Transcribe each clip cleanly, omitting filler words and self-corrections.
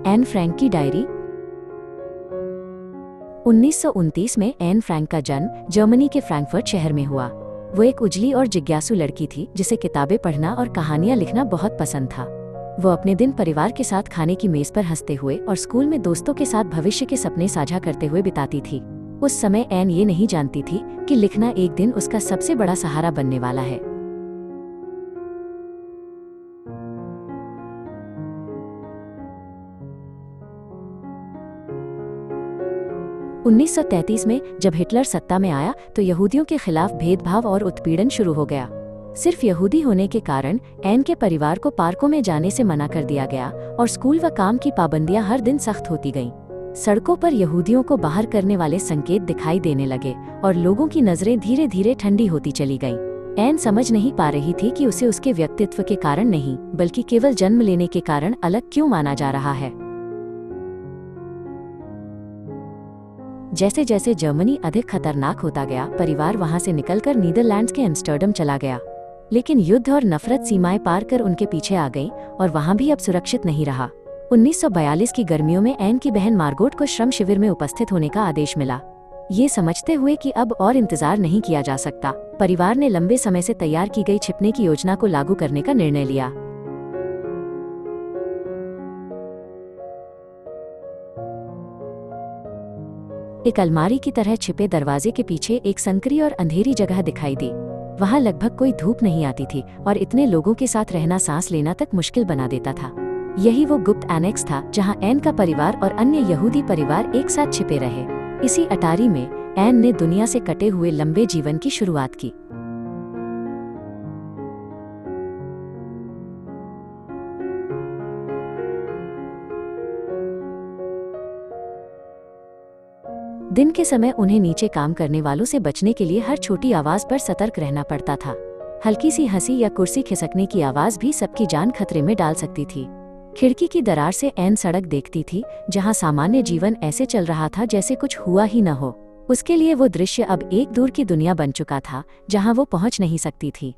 Anne Frank की diary. 1929 में Anne Frank का जन्म जर्मनी के फ्रैंकफर्ट शहर में हुआ। वो एक उजली और जिज्ञासु लड़की थी जिसे किताबें पढ़ना और कहानियां लिखना बहुत पसंद था। वो अपने दिन परिवार के साथ खाने की मेज पर हंसते हुए और स्कूल में दोस्तों के साथ भविष्य के सपने साझा करते हुए बिताती थी। उस समय एन ये नहीं जानती थी कि लिखना एक दिन उसका सबसे बड़ा सहारा बनने वाला है। उन्नीस सौ 33 में जब हिटलर सत्ता में आया तो यहूदियों के खिलाफ भेदभाव और उत्पीड़न शुरू हो गया। सिर्फ यहूदी होने के कारण एन के परिवार को पार्कों में जाने से मना कर दिया गया और स्कूल व काम की पाबंदियां हर दिन सख्त होती गईं। सड़कों पर यहूदियों को बाहर करने वाले संकेत दिखाई देने लगे और लोगों की नजरें धीरे धीरे ठंडी होती चली गईं। एन समझ नहीं पा रही थी कि उसे उसके व्यक्तित्व के कारण नहीं बल्कि केवल जन्म लेने के कारण अलग क्यों माना जा रहा है। जैसे जैसे जर्मनी अधिक खतरनाक होता गया, परिवार वहां से निकलकर नीदरलैंड्स के एम्स्टर्डम चला गया। लेकिन युद्ध और नफरत सीमाएं पार कर उनके पीछे आ गईं और वहां भी अब सुरक्षित नहीं रहा। 1942 की गर्मियों में एन की बहन मार्गोट को श्रम शिविर में उपस्थित होने का आदेश मिला। ये समझते हुए कि अब और इंतजार नहीं किया जा सकता, परिवार ने लंबे समय से तैयार की गई छिपने की योजना को लागू करने का निर्णय लिया। एक अलमारी की तरह छिपे दरवाजे के पीछे एक संकरी और अंधेरी जगह दिखाई दी। वहां लगभग कोई धूप नहीं आती थी और इतने लोगों के साथ रहना सांस लेना तक मुश्किल बना देता था। यही वो गुप्त एनेक्स था जहां एन का परिवार और अन्य यहूदी परिवार एक साथ छिपे रहे। इसी अटारी में एन ने दुनिया से कटे हुए लंबे जीवन की शुरुआत की। दिन के समय उन्हें नीचे काम करने वालों से बचने के लिए हर छोटी आवाज पर सतर्क रहना पड़ता था। हल्की सी हंसी या कुर्सी खिसकने की आवाज भी सबकी जान खतरे में डाल सकती थी। खिड़की की दरार से एन सड़क देखती थी जहां सामान्य जीवन ऐसे चल रहा था जैसे कुछ हुआ ही न हो। उसके लिए वो दृश्य अब एक दूर की दुनिया बन चुका था जहां वो पहुंच नहीं सकती थी।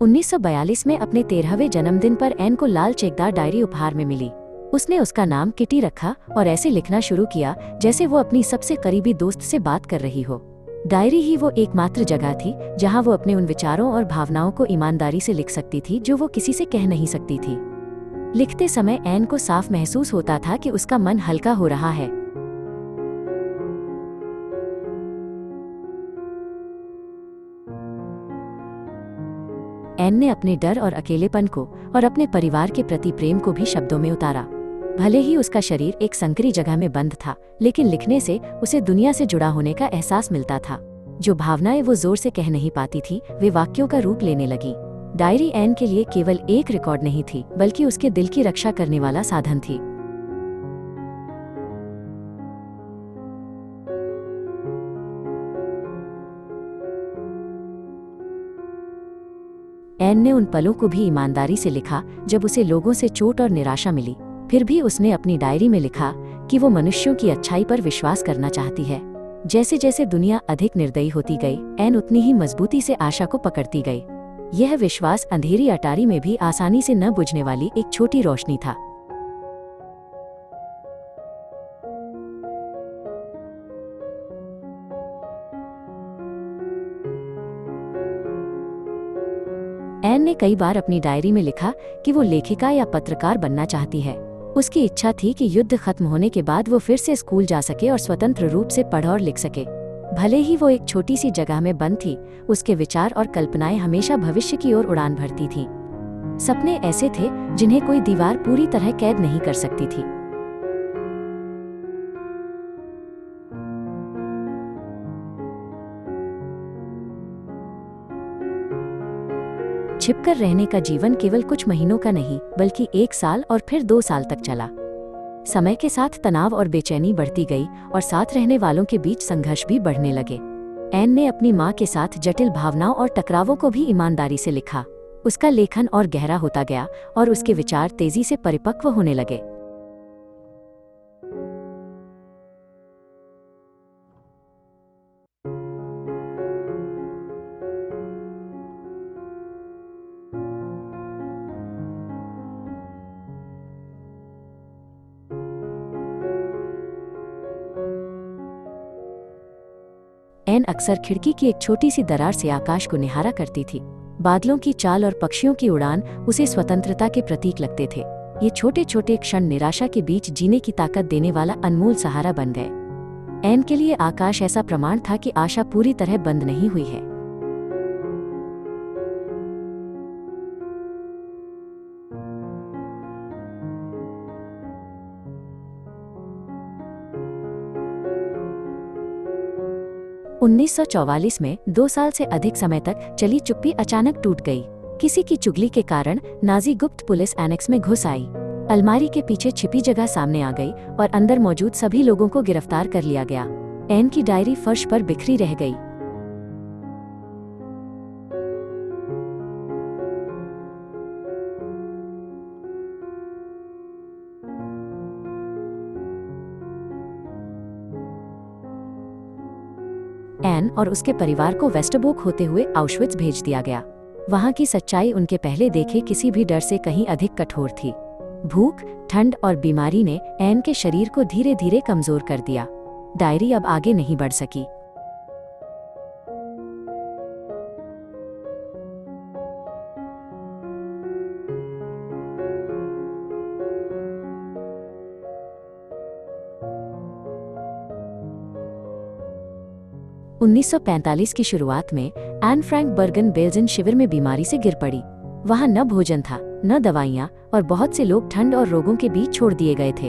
उन्नीस सौ 42 में अपने 13वें जन्मदिन पर एन को लाल चेकदार डायरी उपहार में मिली। उसने उसका नाम किटी रखा और ऐसे लिखना शुरू किया जैसे वो अपनी सबसे करीबी दोस्त से बात कर रही हो। डायरी ही वो एकमात्र जगह थी जहां वो अपने उन विचारों और भावनाओं को ईमानदारी से लिख सकती थी जो वो किसी से कह नहीं सकती थी। लिखते समय एन को साफ महसूस होता था कि उसका मन हल्का हो रहा है। एन ने अपने डर और अकेलेपन को और अपने परिवार के प्रति प्रेम को भी शब्दों में उतारा। भले ही उसका शरीर एक संकरी जगह में बंद था, लेकिन लिखने से उसे दुनिया से जुड़ा होने का एहसास मिलता था। जो भावनाएं वो जोर से कह नहीं पाती थी, वे वाक्यों का रूप लेने लगी। डायरी एन के लिए केवल एक रिकॉर्ड नहीं थी, बल्कि उसके दिल की रक्षा करने वाला साधन थी। एन ने उन पलों को भी ईमानदारी से लिखा जब उसे लोगों से चोट और निराशा मिली। फिर भी उसने अपनी डायरी में लिखा कि वो मनुष्यों की अच्छाई पर विश्वास करना चाहती है। जैसे जैसे दुनिया अधिक निर्दयी होती गई, एन उतनी ही मजबूती से आशा को पकड़ती गई। यह विश्वास अंधेरी अटारी में भी आसानी से न बुझने वाली एक छोटी रोशनी था। एन ने कई बार अपनी डायरी में लिखा कि वो लेखिका या पत्रकार बनना चाहती है। उसकी इच्छा थी कि युद्ध खत्म होने के बाद वो फिर से स्कूल जा सके और स्वतंत्र रूप से पढ़ और लिख सके। भले ही वो एक छोटी सी जगह में बंद थी, उसके विचार और कल्पनाएं हमेशा भविष्य की ओर उड़ान भरती थीं। सपने ऐसे थे जिन्हें कोई दीवार पूरी तरह कैद नहीं कर सकती थी। छिपकर रहने का जीवन केवल कुछ महीनों का नहीं, बल्कि 1 साल और फिर 2 साल तक चला। समय के साथ तनाव और बेचैनी बढ़ती गई और साथ रहने वालों के बीच संघर्ष भी बढ़ने लगे। एन ने अपनी माँ के साथ जटिल भावनाओं और टकरावों को भी ईमानदारी से लिखा। उसका लेखन और गहरा होता गया और उसके विचार तेजी से परिपक्व होने लगे। एन अक्सर खिड़की की एक छोटी सी दरार से आकाश को निहारा करती थी। बादलों की चाल और पक्षियों की उड़ान उसे स्वतंत्रता के प्रतीक लगते थे। ये छोटे छोटे क्षण निराशा के बीच जीने की ताकत देने वाला अनमोल सहारा बन गए। एन के लिए आकाश ऐसा प्रमाण था कि आशा पूरी तरह बंद नहीं हुई है। उन्नीस 1944 में 2 साल से अधिक समय तक चली चुप्पी अचानक टूट गई। किसी की चुगली के कारण नाजी गुप्त पुलिस एनेक्स में घुस आई। अलमारी के पीछे छिपी जगह सामने आ गई और अंदर मौजूद सभी लोगों को गिरफ्तार कर लिया गया। एन की डायरी फर्श पर बिखरी रह गई। एन और उसके परिवार को वेस्टरबोक होते हुए आउशविट्ज भेज दिया गया। वहां की सच्चाई उनके पहले देखे किसी भी डर से कहीं अधिक कठोर थी। भूख, ठंड और बीमारी ने एन के शरीर को धीरे धीरे कमजोर कर दिया। डायरी अब आगे नहीं बढ़ सकी। उन्नीस 1945 की शुरुआत में एन फ्रैंक बर्गन बेल्जियन शिविर में बीमारी से गिर पड़ी। वहां न भोजन था, न दवाइयां और बहुत से लोग ठंड और रोगों के बीच छोड़ दिए गए थे।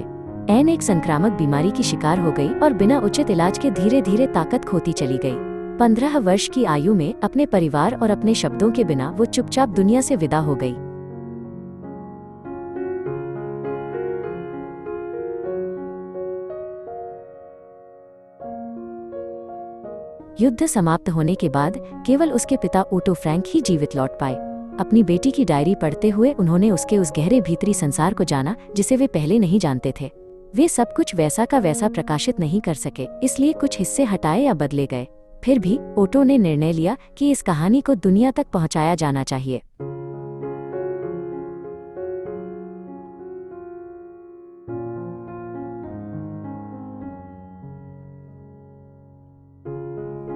एन एक संक्रामक बीमारी की शिकार हो गई और बिना उचित इलाज के धीरे धीरे ताकत खोती चली गई। 15 वर्ष की आयु में अपने परिवार और अपने शब्दों के बिना वो चुपचाप दुनिया से विदा हो गई। युद्ध समाप्त होने के बाद केवल उसके पिता ओटो फ्रैंक ही जीवित लौट पाए। अपनी बेटी की डायरी पढ़ते हुए उन्होंने उसके उस गहरे भीतरी संसार को जाना जिसे वे पहले नहीं जानते थे। वे सब कुछ वैसा का वैसा प्रकाशित नहीं कर सके, इसलिए कुछ हिस्से हटाए या बदले गए। फिर भी ओटो ने निर्णय लिया कि इस कहानी को दुनिया तक पहुंचाया जाना चाहिए।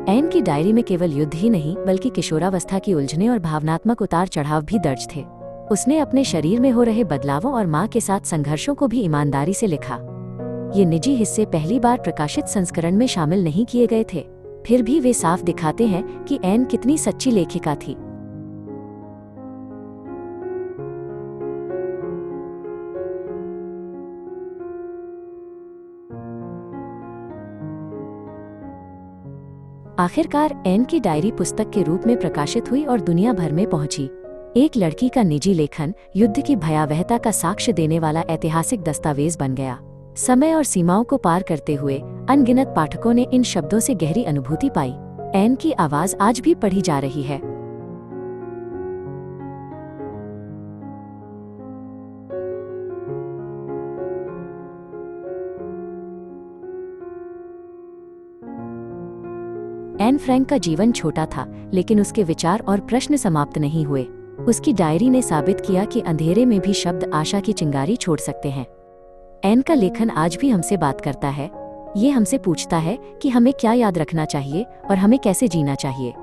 एन की डायरी में केवल युद्ध ही नहीं बल्कि किशोरावस्था की उलझने और भावनात्मक उतार चढ़ाव भी दर्ज थे। उसने अपने शरीर में हो रहे बदलावों और मां के साथ संघर्षों को भी ईमानदारी से लिखा। ये निजी हिस्से पहली बार प्रकाशित संस्करण में शामिल नहीं किए गए थे, फिर भी वे साफ दिखाते हैं कि एन कितनी सच्ची लेखिका थी। आखिरकार एन की डायरी पुस्तक के रूप में प्रकाशित हुई और दुनिया भर में पहुंची। एक लड़की का निजी लेखन युद्ध की भयावहता का साक्ष्य देने वाला ऐतिहासिक दस्तावेज बन गया। समय और सीमाओं को पार करते हुए अनगिनत पाठकों ने इन शब्दों से गहरी अनुभूति पाई। एन की आवाज आज भी पढ़ी जा रही है। एन फ्रैंक का जीवन छोटा था, लेकिन उसके विचार और प्रश्न समाप्त नहीं हुए। उसकी डायरी ने साबित किया कि अंधेरे में भी शब्द आशा की चिंगारी छोड़ सकते हैं। एन का लेखन आज भी हमसे बात करता है। ये हमसे पूछता है कि हमें क्या याद रखना चाहिए और हमें कैसे जीना चाहिए।